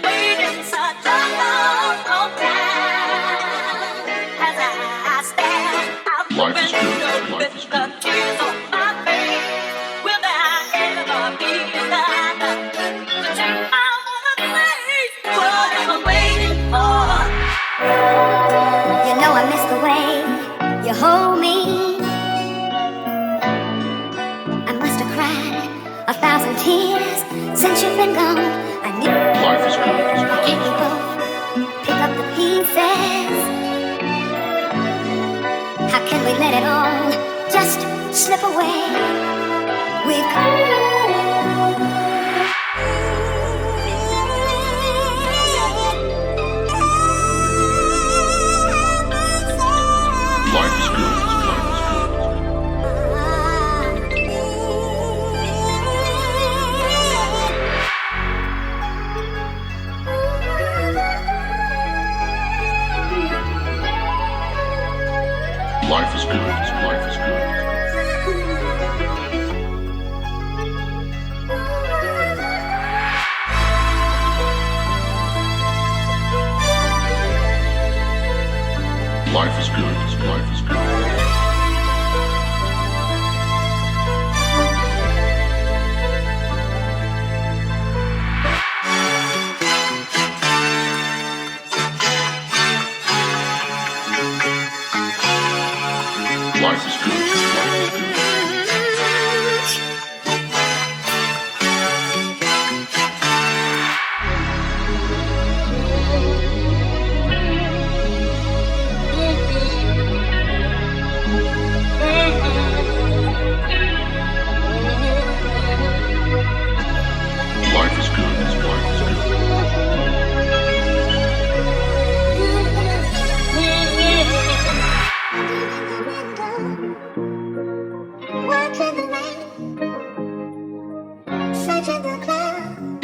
waiting such a long, long time. As I stand out the window with the tears on my face, will there ever be another to take my place? What am I waiting for? You know I miss the way you hold me. I must have cried 1,000 tears since you've been gone. I knew life is good. Why can't we both pick up the pieces? How can we let it all just slip away? We've come. Life is good. Life is good. Life is good. Life is good. Life is good. Life is good. Life is good. Life is good.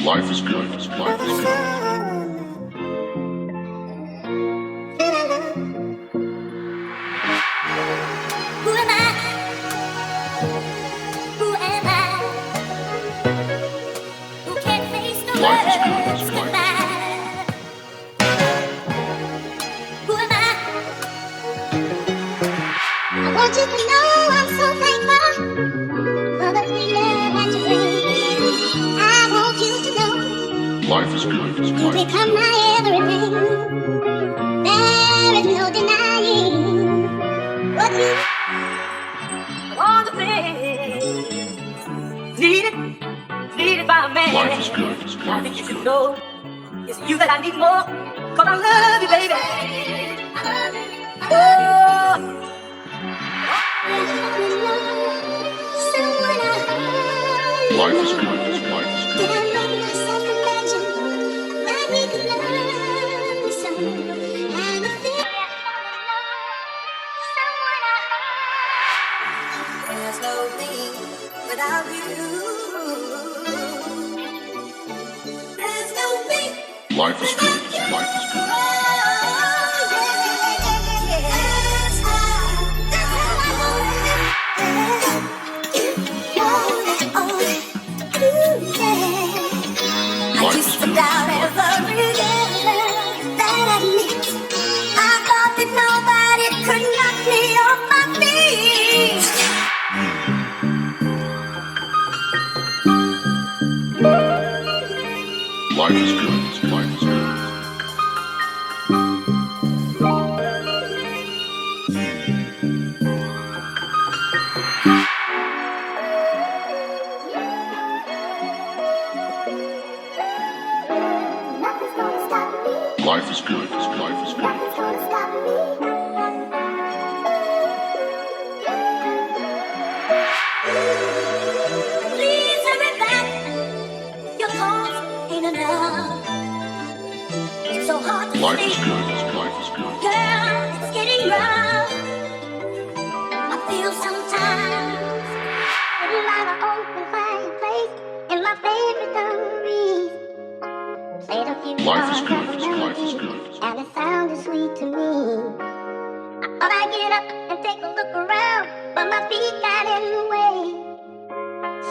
Life is good. Life is good. Who am I? Who am I? Who can't face the Life is good. words goodbye? Who am I? I want you to know I'm so thankful for the freedom that you bring. I want you to know Life is good. you become my everything. There is no denying what you All the things needed by a man. Life is good. I Life think is you should good. know it's you that I need more. Cause I love you, baby. Oh, Life is good. Life is good. Did I make myself imagine that we could love me so? And if there's no me without you. There's no me. Life is good. Life is good. I used to doubt every love that I meet. I thought that nobody could knock me off my feet. Life is good. Life is good. Nothing's gonna stop me. Life is good. Life is good. Nothing's gonna stop me. Please hurry back. Your calls ain't enough. It's so hard to Life is sleep. good. Life is good. Girl, it's getting rough. I feel sometimes sitting by the open fireplace in my favorite dungarees. Played a few Life is songs good. of Life is melody, good. and it sounded sweet to me. I thought I'd get up and take a look around, but my feet got in the way.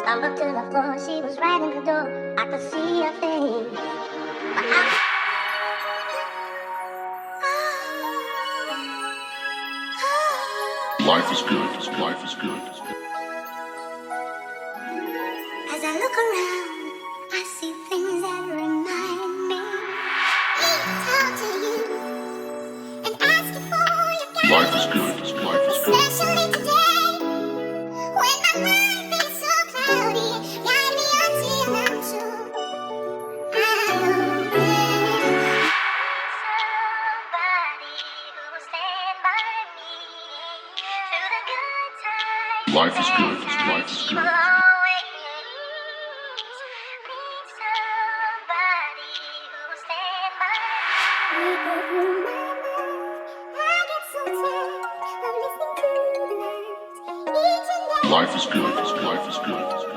Stumbled to the floor, she was right in the door. I could see her face. My Life is good. Life is good. As I look around, I see things that remind me. Talk to you and ask you for your guidance. Life is good. Life is good. Especially today, when my mind feels so cloudy. Guide me until I'm sure I know somebody who will stand by me through the good times. Life is good. Life is good. Life is good. Life is good.